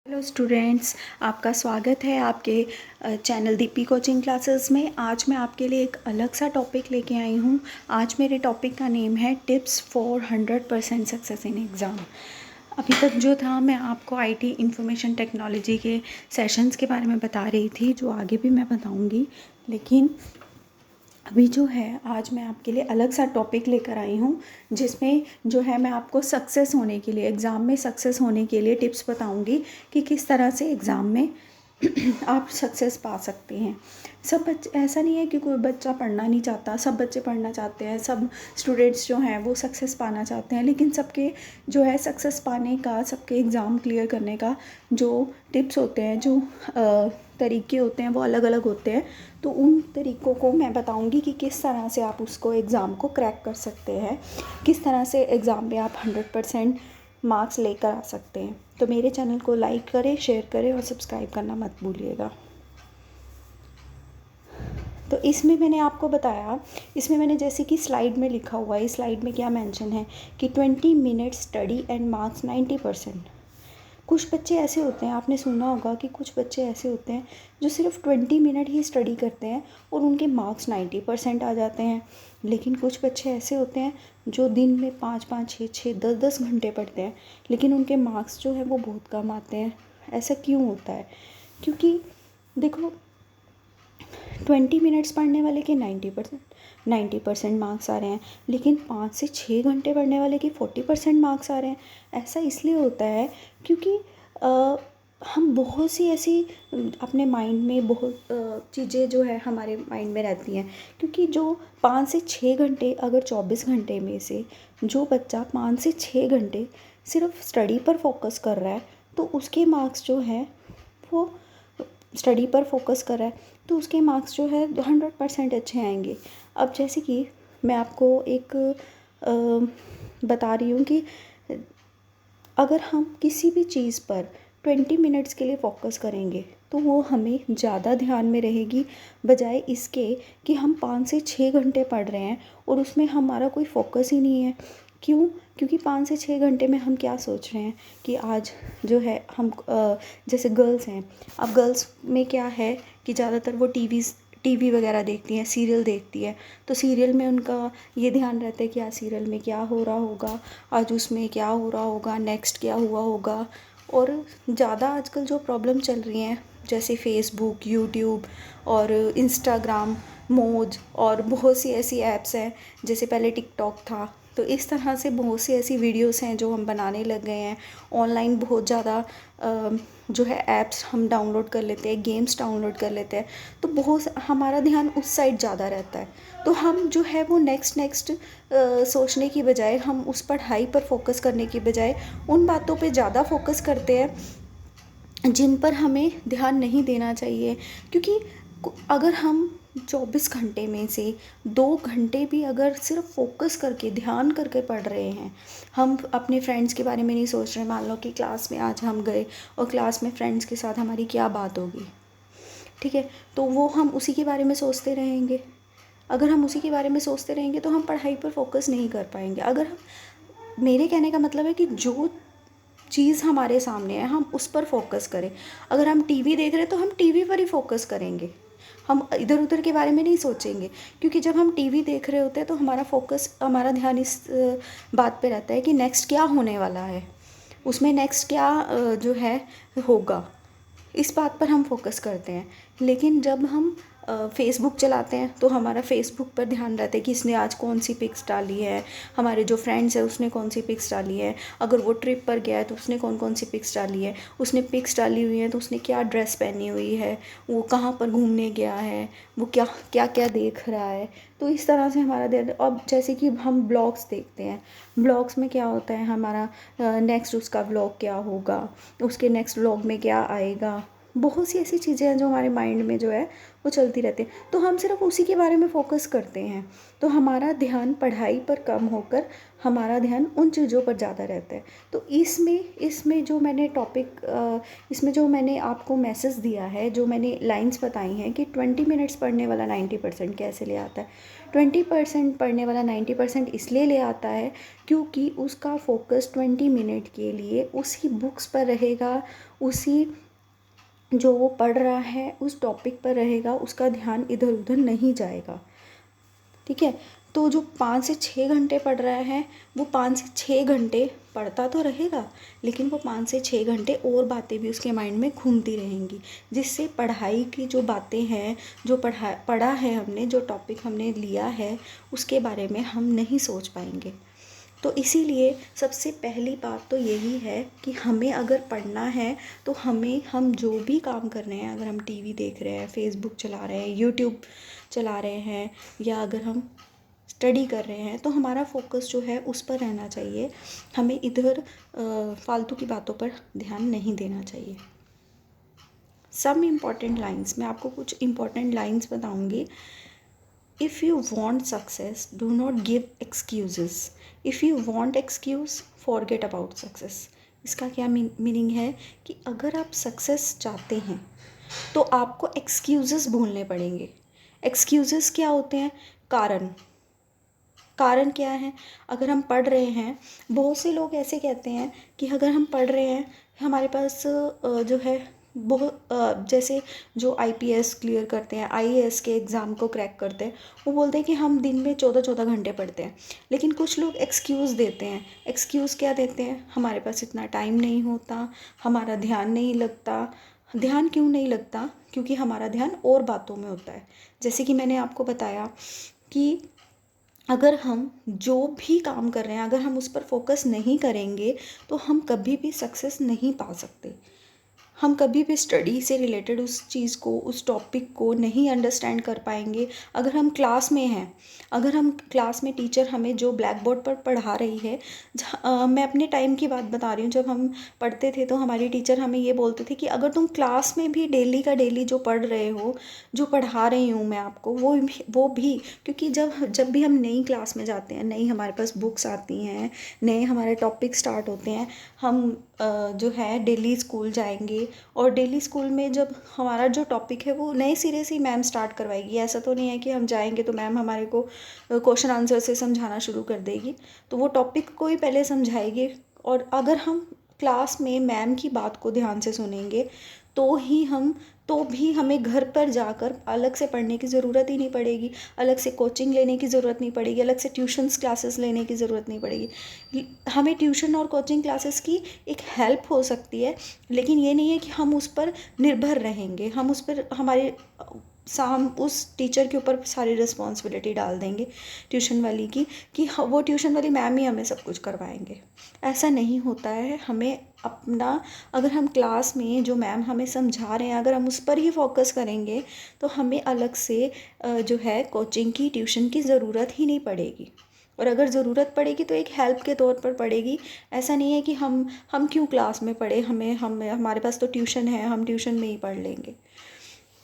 Hello students, आपका स्वागत है आपके चैनल दीपी कोचिंग क्लासेस में। आज मैं आपके लिए एक अलग सा टॉपिक लेके आई हूँ। आज मेरे टॉपिक का नेम है tips for 100% success in exam. अभी तक जो था मैं आपको आईटी इंफॉर्मेशन टेक्नोलॉजी के सेशंस के बारे में बता रही थी, जो आगे भी मैं बताऊँगी। लेकिन अभी जो है आज मैं आपके लिए अलग सा टॉपिक लेकर आई हूँ, जिसमें जो है मैं आपको सक्सेस होने के लिए, एग्ज़ाम में सक्सेस होने के लिए टिप्स बताऊँगी कि किस तरह से एग्ज़ाम में आप सक्सेस पा सकते हैं। सब बच्चे, ऐसा नहीं है कि कोई बच्चा पढ़ना नहीं चाहता, सब बच्चे पढ़ना चाहते हैं, सब स्टूडेंट्स जो हैं वो सक्सेस पाना चाहते हैं। लेकिन सबके जो है सक्सेस पाने का, सबके एग्ज़ाम क्लियर करने का जो टिप्स होते हैं, जो तरीके होते हैं, वो अलग अलग होते हैं। तो उन तरीक़ों को मैं बताऊंगी कि किस तरह से आप उसको एग्ज़ाम को क्रैक कर सकते हैं, किस तरह से एग्ज़ाम में आप 100% मार्क्स लेकर आ सकते हैं। तो मेरे चैनल को लाइक करें, शेयर करें और सब्सक्राइब करना मत भूलिएगा। तो इसमें मैंने आपको बताया, इसमें मैंने जैसे कि स्लाइड में लिखा हुआ है, इस स्लाइड में क्या मेंशन है कि 20 मिनट स्टडी एंड मार्क्स 90%। कुछ बच्चे ऐसे होते हैं, आपने सुना होगा कि कुछ बच्चे ऐसे होते हैं जो सिर्फ 20 मिनट ही स्टडी करते हैं और उनके मार्क्स 90% आ जाते हैं। लेकिन कुछ बच्चे ऐसे होते हैं जो दिन में 5-5, 6-6, 10-10 घंटे पढ़ते हैं, लेकिन उनके मार्क्स जो है वो बहुत कम आते हैं। ऐसा क्यों होता है? क्योंकि देखो, 20 मिनट्स पढ़ने वाले के 90% मार्क्स आ रहे हैं, लेकिन 5 से 6 घंटे पढ़ने वाले के 40% मार्क्स आ रहे हैं। ऐसा इसलिए होता है क्योंकि हम बहुत सी ऐसी अपने माइंड में बहुत चीज़ें जो है हमारे माइंड में रहती हैं। क्योंकि जो 5 से 6 घंटे, अगर 24 घंटे में से जो बच्चा 5 से 6 घंटे सिर्फ स्टडी पर फोकस कर रहा है, तो उसके मार्क्स जो है वो स्टडी पर फोकस कर रहा है तो उसके मार्क्स जो है 100% अच्छे आएंगे। अब जैसे कि मैं आपको एक बता रही हूँ कि अगर हम किसी भी चीज़ पर 20 मिनट्स के लिए फ़ोकस करेंगे तो वो हमें ज़्यादा ध्यान में रहेगी, बजाय इसके कि हम 5 से 6 घंटे पढ़ रहे हैं और उसमें हमारा कोई फ़ोकस ही नहीं है। क्यों? क्योंकि 5 से 6 घंटे में हम क्या सोच रहे हैं कि आज जो है हम जैसे गर्ल्स हैं, अब गर्ल्स में क्या है कि ज़्यादातर वो टीवी वगैरह देखती हैं, सीरियल देखती है। तो सीरियल में उनका ये ध्यान रहता है कि आज सीरियल में क्या हो रहा होगा, आज उसमें क्या हो रहा होगा, नेक्स्ट क्या हुआ होगा। और ज़्यादा आजकल जो प्रॉब्लम चल रही हैं, जैसे फेसबुक, यूट्यूब और इंस्टाग्राम, मोज और बहुत सी ऐसी ऐप्स हैं, जैसे पहले टिकटॉक था। तो इस तरह से बहुत सी ऐसी वीडियोस हैं जो हम बनाने लग गए हैं। ऑनलाइन बहुत ज़्यादा जो है ऐप्स हम डाउनलोड कर लेते हैं, गेम्स डाउनलोड कर लेते हैं। तो बहुत हमारा ध्यान उस साइड ज़्यादा रहता है। तो हम जो है वो नेक्स्ट सोचने की बजाय, हम उस पढ़ाई पर फोकस करने की बजाय उन बातों पे ज़्यादा फोकस करते हैं जिन पर हमें ध्यान नहीं देना चाहिए। क्योंकि अगर हम 24 घंटे में से 2 घंटे भी अगर सिर्फ फोकस करके, ध्यान करके पढ़ रहे हैं, हम अपने फ्रेंड्स के बारे में नहीं सोच रहे। मान लो कि क्लास में आज हम गए और क्लास में फ्रेंड्स के साथ हमारी क्या बात होगी, ठीक है, तो वो हम उसी के बारे में सोचते रहेंगे। अगर हम उसी के बारे में सोचते रहेंगे तो हम पढ़ाई पर फोकस नहीं कर पाएंगे। अगर हम, मेरे कहने का मतलब है कि जो चीज़ हमारे सामने है हम उस पर फोकस करें। अगर हम टीवी देख रहे हैं तो हम टीवी पर ही फोकस करेंगे, हम इधर उधर के बारे में नहीं सोचेंगे। क्योंकि जब हम टीवी देख रहे होते हैं तो हमारा फोकस, हमारा ध्यान इस बात पे रहता है कि नेक्स्ट क्या होने वाला है, उसमें नेक्स्ट क्या जो है होगा, इस बात पर हम फोकस करते हैं। लेकिन जब हम फेसबुक चलाते हैं तो हमारा फेसबुक पर ध्यान रहता है कि इसने आज कौन सी पिक्स डाली है, हमारे जो फ्रेंड्स है उसने कौन सी पिक्स डाली है, अगर वो ट्रिप पर गया है तो उसने कौन कौन सी पिक्स डाली है, उसने पिक्स डाली हुई है तो उसने क्या ड्रेस पहनी हुई है, वो कहाँ पर घूमने गया है, वो क्या क्या क्या देख रहा है। तो इस तरह से हमारा ध्यान। अब जैसे कि हम ब्लॉग्स देखते हैं, ब्लॉग्स में क्या होता है, हमारा नेक्स्ट उसका ब्लॉग क्या होगा, उसके नेक्स्ट ब्लॉग में क्या आएगा, बहुत सी ऐसी चीज़ें हैं जो हमारे माइंड में जो है वो चलती रहती हैं, तो हम सिर्फ उसी के बारे में फ़ोकस करते हैं, तो हमारा ध्यान पढ़ाई पर कम होकर हमारा ध्यान उन चीज़ों पर ज़्यादा रहता है। तो इसमें जो मैंने इसमें जो मैंने आपको मैसेज दिया है, जो मैंने लाइंस बताई हैं कि 20 मिनट्स पढ़ने वाला 90% कैसे ले आता है। 20% पढ़ने वाला 90% इसलिए ले आता है क्योंकि उसका फोकस 20 मिनट के लिए उसी बुक्स पर रहेगा, उसी जो वो पढ़ रहा है उस टॉपिक पर रहेगा, उसका ध्यान इधर उधर नहीं जाएगा। ठीक है, तो जो 5 से 6 घंटे पढ़ रहा है वो 5 से 6 घंटे पढ़ता तो रहेगा, लेकिन वो 5 से 6 घंटे और बातें भी उसके माइंड में घूमती रहेंगी, जिससे पढ़ाई की जो बातें हैं, जो पढ़ा है हमने, जो टॉपिक हमने लिया है उसके बारे में हम नहीं सोच पाएंगे। तो इसीलिए सबसे पहली बात तो यही है कि हमें अगर पढ़ना है तो हम जो भी काम कर रहे हैं, अगर हम टीवी देख रहे हैं, फेसबुक चला रहे हैं, यूट्यूब चला रहे हैं, या अगर हम स्टडी कर रहे हैं, तो हमारा फोकस जो है उस पर रहना चाहिए। हमें इधर फालतू की बातों पर ध्यान नहीं देना चाहिए। सम इम्पॉर्टेंट लाइंस, मैं आपको कुछ इम्पॉर्टेंट लाइंस बताऊंगी। If you want success, do not give excuses. If you want excuse, forget about success. इसका क्या मीनिंग है कि अगर आप सक्सेस चाहते हैं तो आपको एक्सक्यूज़ेस भूलने पड़ेंगे। एक्सक्यूज़ेस क्या होते हैं? कारण। कारण क्या है? अगर हम पढ़ रहे हैं, बहुत से लोग ऐसे कहते हैं कि अगर हम पढ़ रहे हैं, हमारे पास जो है बहुत जैसे जो आईपीएस क्लियर करते हैं, आईएएस के एग्ज़ाम को क्रैक करते हैं, वो बोलते हैं कि हम दिन में 14-14 घंटे पढ़ते हैं। लेकिन कुछ लोग एक्सक्यूज़ देते हैं। एक्सक्यूज़ क्या देते हैं? हमारे पास इतना टाइम नहीं होता, हमारा ध्यान नहीं लगता। ध्यान क्यों नहीं लगता? क्योंकि हमारा ध्यान और बातों में होता है। जैसे कि मैंने आपको बताया कि अगर हम जो भी काम कर रहे हैं, अगर हम उस पर फोकस नहीं करेंगे तो हम कभी भी सक्सेस नहीं पा सकते। हम कभी भी स्टडी से रिलेटेड उस चीज़ को, उस टॉपिक को नहीं अंडरस्टैंड कर पाएंगे। अगर हम क्लास में हैं, अगर हम क्लास में टीचर हमें जो ब्लैक बोर्ड पर पढ़ा रही है, मैं अपने टाइम की बात बता रही हूँ, जब हम पढ़ते थे तो हमारी टीचर हमें ये बोलते थे कि अगर तुम क्लास में भी डेली का डेली जो पढ़ रहे हो, जो पढ़ा रही हूँ मैं आपको, वो भी क्योंकि जब भी हम नई क्लास में जाते हैं, नई हमारे पास बुक्स आती हैं, नए हमारे टॉपिक स्टार्ट होते हैं, हम जो है डेली स्कूल जाएंगे, और डेली स्कूल में जब हमारा जो टॉपिक है वो नए सिरे से मैम स्टार्ट करवाएगी। ऐसा तो नहीं है कि हम जाएंगे तो मैम हमारे को क्वेश्चन आंसर से समझाना शुरू कर देगी, तो वो टॉपिक को ही पहले समझाएगी। और अगर हम क्लास में मैम की बात को ध्यान से सुनेंगे तो भी हमें घर पर जाकर अलग से पढ़ने की ज़रूरत ही नहीं पड़ेगी, अलग से कोचिंग लेने की ज़रूरत नहीं पड़ेगी, अलग से ट्यूशन्स क्लासेस लेने की ज़रूरत नहीं पड़ेगी। हमें ट्यूशन और कोचिंग क्लासेस की एक हेल्प हो सकती है, लेकिन ये नहीं है कि हम उस पर निर्भर रहेंगे, हम उस पर हम उस टीचर के ऊपर सारी रिस्पॉन्सिबिलिटी डाल देंगे ट्यूशन वाली की, कि वो ट्यूशन वाली मैम ही हमें सब कुछ करवाएंगे। ऐसा नहीं होता है। हमें अपना, अगर हम क्लास में जो मैम हमें समझा रहे हैं, अगर हम उस पर ही फोकस करेंगे तो हमें अलग से जो है कोचिंग की, ट्यूशन की ज़रूरत ही नहीं पड़ेगी। और अगर ज़रूरत पड़ेगी तो एक हेल्प के तौर पर पड़ेगी। ऐसा नहीं है कि हम क्यों क्लास में पढ़े, हमारे पास तो ट्यूशन है, हम ट्यूशन में ही पढ़ लेंगे।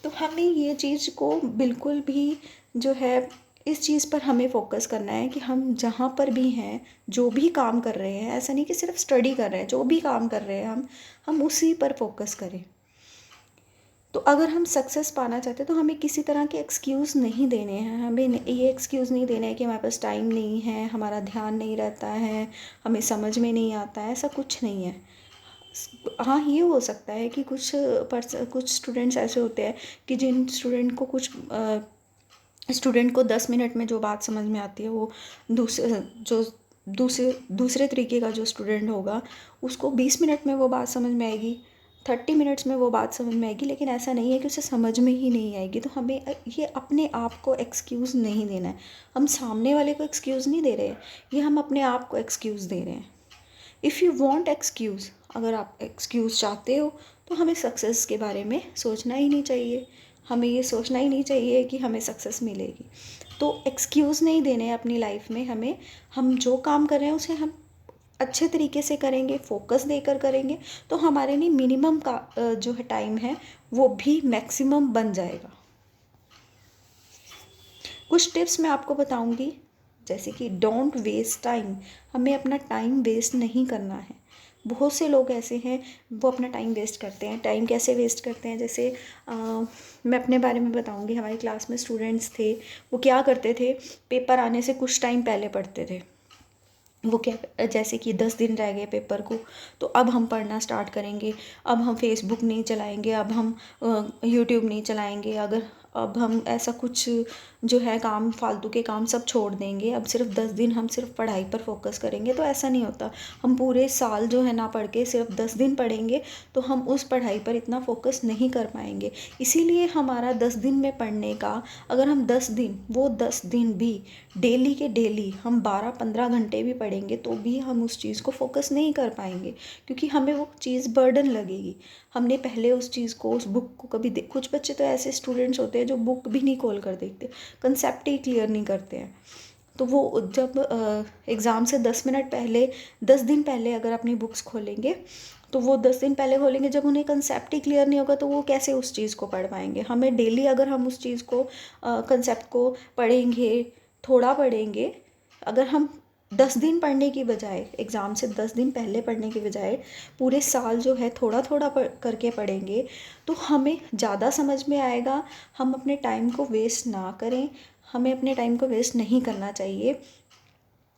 तो हमें ये चीज़ को बिल्कुल भी जो है, इस चीज़ पर हमें फ़ोकस करना है कि हम जहाँ पर भी हैं, जो भी काम कर रहे हैं, ऐसा नहीं कि सिर्फ स्टडी कर रहे हैं, जो भी काम कर रहे हैं हम उसी पर फोकस करें। तो अगर हम सक्सेस पाना चाहते हैं तो हमें किसी तरह के एक्सक्यूज़ नहीं देने हैं। हमें ये एक्सक्यूज़ नहीं देना है कि हमारे पास टाइम नहीं है, हमारा ध्यान नहीं रहता है, हमें समझ में नहीं आता है, ऐसा कुछ नहीं है। हाँ, ये हो सकता है कि कुछ स्टूडेंट्स ऐसे होते हैं कि जिन स्टूडेंट को 10 मिनट में जो बात समझ में आती है, वो दूसरे तरीके का जो स्टूडेंट होगा उसको 20 मिनट में वो बात समझ में आएगी, 30 मिनट्स में वो बात समझ में आएगी। लेकिन ऐसा नहीं है कि उसे समझ में ही नहीं आएगी। तो हमें ये अपने आप को एक्सक्यूज़ नहीं देना है। हम सामने वाले को एक्सक्यूज़ नहीं दे रहे हैं, ये हम अपने आप को एक्सक्यूज़ दे रहे हैं। इफ़ यू वॉन्ट एक्सक्यूज़, अगर आप एक्सक्यूज़ चाहते हो तो हमें सक्सेस के बारे में सोचना ही नहीं चाहिए। हमें ये सोचना ही नहीं चाहिए कि हमें सक्सेस मिलेगी। तो एक्सक्यूज़ नहीं देने अपनी लाइफ में हमें। हम जो काम कर रहे हैं उसे हम अच्छे तरीके से करेंगे, फोकस देकर करेंगे, तो हमारे लिए मिनिमम का जो है टाइम है वो भी मैक्सिमम बन जाएगा। कुछ टिप्स मैं आपको बताऊंगी, जैसे कि डोंट वेस्ट टाइम, हमें अपना टाइम वेस्ट नहीं करना है। बहुत से लोग ऐसे हैं वो अपना टाइम वेस्ट करते हैं। टाइम कैसे वेस्ट करते हैं, जैसे मैं अपने बारे में बताऊंगी। हमारी क्लास में स्टूडेंट्स थे, वो क्या करते थे, पेपर आने से कुछ टाइम पहले पढ़ते थे। वो क्या, जैसे कि 10 दिन रह गए पेपर को, तो अब हम पढ़ना स्टार्ट करेंगे, अब हम फेसबुक नहीं चलाएंगे, अब हम यूट्यूब नहीं चलाएंगे, अगर अब हम ऐसा कुछ जो है काम, फालतू के काम सब छोड़ देंगे, अब सिर्फ 10 दिन हम सिर्फ पढ़ाई पर फोकस करेंगे। तो ऐसा नहीं होता। हम पूरे साल जो है ना पढ़ के सिर्फ 10 दिन पढ़ेंगे तो हम उस पढ़ाई पर इतना फोकस नहीं कर पाएंगे। इसीलिए हमारा 10 दिन में पढ़ने का, अगर हम 10 दिन, वो 10 दिन भी डेली के डेली हम 12-15 घंटे भी पढ़ेंगे तो भी हम उस चीज़ को फोकस नहीं कर पाएंगे, क्योंकि हमें वो चीज़ बर्डन लगेगी। हमने पहले उस चीज़ को, उस बुक को कभी कुछ बच्चे तो ऐसे स्टूडेंट्स होते हैं जो बुक भी नहीं खोल कर देखते, कंसेप्ट ही क्लियर नहीं करते हैं। तो वो जब एग्ज़ाम से 10 मिनट पहले, 10 दिन पहले अगर अपनी बुक्स खोलेंगे, तो वो 10 दिन पहले खोलेंगे, जब उन्हें कंसेप्ट ही क्लियर नहीं होगा तो वो कैसे उस चीज़ को पढ़ पाएंगे। हमें डेली अगर हम उस चीज़ को, कंसेप्ट को पढ़ेंगे, थोड़ा पढ़ेंगे, अगर हम 10 दिन पढ़ने की बजाय, एग्ज़ाम से 10 दिन पहले पढ़ने की बजाय पूरे साल जो है थोड़ा थोड़ा करके पढ़ेंगे, तो हमें ज़्यादा समझ में आएगा। हम अपने टाइम को वेस्ट ना करें, हमें अपने टाइम को वेस्ट नहीं करना चाहिए।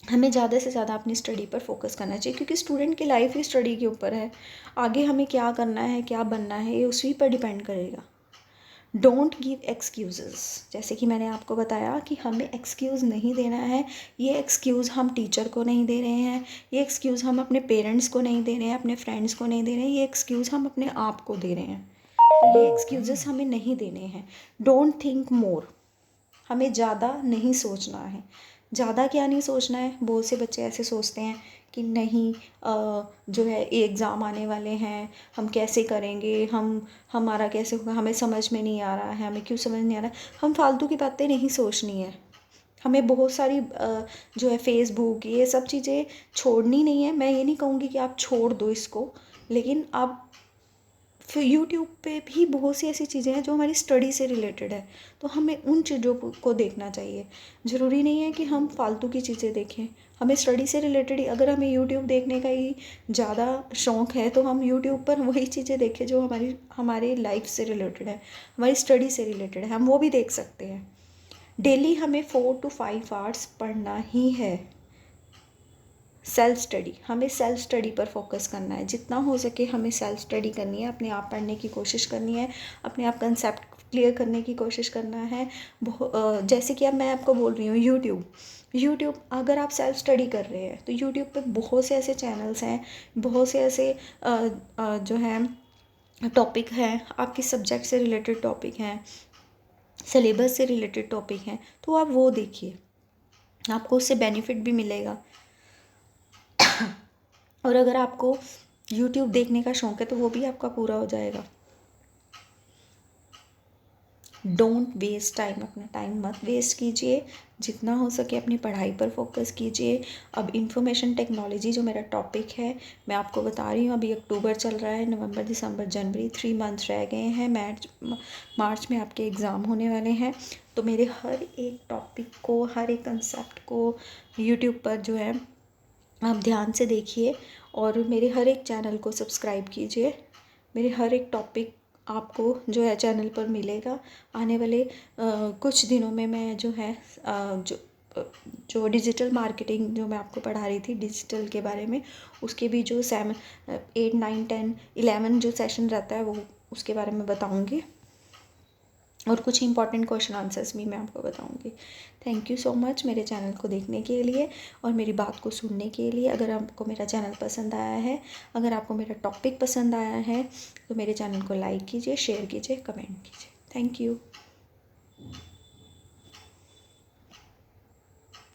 हमें ज़्यादा से ज़्यादा अपनी स्टडी पर फोकस करना चाहिए, क्योंकि स्टूडेंट की लाइफ ही स्टडी के ऊपर है। आगे हमें क्या करना है, क्या बनना है, ये उसी पर डिपेंड करेगा। डोंट गिव एक्सक्यूज़ेस, जैसे कि मैंने आपको बताया कि हमें एक्सक्यूज़ नहीं देना है। ये एक्सक्यूज़ हम टीचर को नहीं दे रहे हैं, ये एक्सक्यूज़ हम अपने पेरेंट्स को नहीं दे रहे हैं, अपने फ्रेंड्स को नहीं दे रहे हैं, ये एक्सक्यूज़ हम अपने आप को दे रहे हैं। तो ये एक्सक्यूज़ेस हमें नहीं देने हैं। डोंट थिंक मोर, हमें ज़्यादा नहीं सोचना है। ज़्यादा क्या नहीं सोचना है, बहुत से बच्चे ऐसे सोचते हैं कि नहीं, जो है एग्ज़ाम आने वाले हैं, हम कैसे करेंगे, हमारा कैसे होगा, हमें समझ में नहीं आ रहा है, हमें क्यों समझ नहीं आ रहा है। हम फालतू की बातें नहीं सोचनी है। हमें बहुत सारी जो है फेसबुक, ये सब चीज़ें छोड़नी नहीं है। मैं ये नहीं कहूँगी कि आप छोड़ दो इसको, लेकिन आप फिर यूट्यूब पे भी बहुत सी ऐसी चीज़ें हैं जो हमारी स्टडी से रिलेटेड है, तो हमें उन चीज़ों को देखना चाहिए। ज़रूरी नहीं है कि हम फालतू की चीज़ें देखें। हमें स्टडी से रिलेटेड ही, अगर हमें यूट्यूब देखने का ही ज़्यादा शौक़ है तो हम यूट्यूब पर वही चीज़ें देखें जो हमारी लाइफ से रिलेटेड है, हमारी स्टडी से रिलेटेड है, हम वो भी देख सकते हैं। डेली हमें 4 to 5 आवर्स पढ़ना ही है। सेल्फ स्टडी, हमें सेल्फ स्टडी पर फोकस करना है। जितना हो सके हमें सेल्फ स्टडी करनी है, अपने आप पढ़ने की कोशिश करनी है, अपने आप कंसेप्ट क्लियर करने की कोशिश करना है। जैसे कि अब मैं आपको बोल रही हूँ यूट्यूब अगर आप सेल्फ स्टडी कर रहे हैं तो यूट्यूब पे बहुत से ऐसे चैनल्स हैं, बहुत से ऐसे जो हैं टॉपिक हैं, आपके सब्जेक्ट से रिलेटेड टॉपिक हैं, सिलेबस से रिलेटेड टॉपिक हैं, तो आप वो देखिए, आपको उससे बेनिफिट भी मिलेगा। और अगर आपको यूट्यूब देखने का शौक़ है तो वो भी आपका पूरा हो जाएगा। डोंट वेस्ट टाइम, अपना टाइम मत वेस्ट कीजिए, जितना हो सके अपनी पढ़ाई पर फोकस कीजिए। अब इंफॉर्मेशन टेक्नोलॉजी जो मेरा टॉपिक है, मैं आपको बता रही हूँ, अभी अक्टूबर चल रहा है, नवंबर, दिसंबर, जनवरी, 3 मंथ रह गए हैं, मार्च में आपके एग्ज़ाम होने वाले हैं। तो मेरे हर एक टॉपिक को, हर एक कंसेप्ट को यूट्यूब पर जो है आप ध्यान से देखिए, और मेरे हर एक चैनल को सब्सक्राइब कीजिए। मेरे हर एक टॉपिक आपको जो है चैनल पर मिलेगा। आने वाले कुछ दिनों में मैं जो है जो डिजिटल मार्केटिंग जो मैं आपको पढ़ा रही थी डिजिटल के बारे में, उसके भी जो 8, 9, 10, 11 जो सेशन रहता है वो उसके बारे में बताऊँगी, और कुछ इंपॉर्टेंट क्वेश्चन आंसर्स भी मैं आपको बताऊंगी। थैंक यू सो मच मेरे चैनल को देखने के लिए और मेरी बात को सुनने के लिए। अगर आपको मेरा चैनल पसंद आया है, अगर आपको मेरा टॉपिक पसंद आया है, तो मेरे चैनल को लाइक कीजिए, शेयर कीजिए, कमेंट कीजिए। Thank you.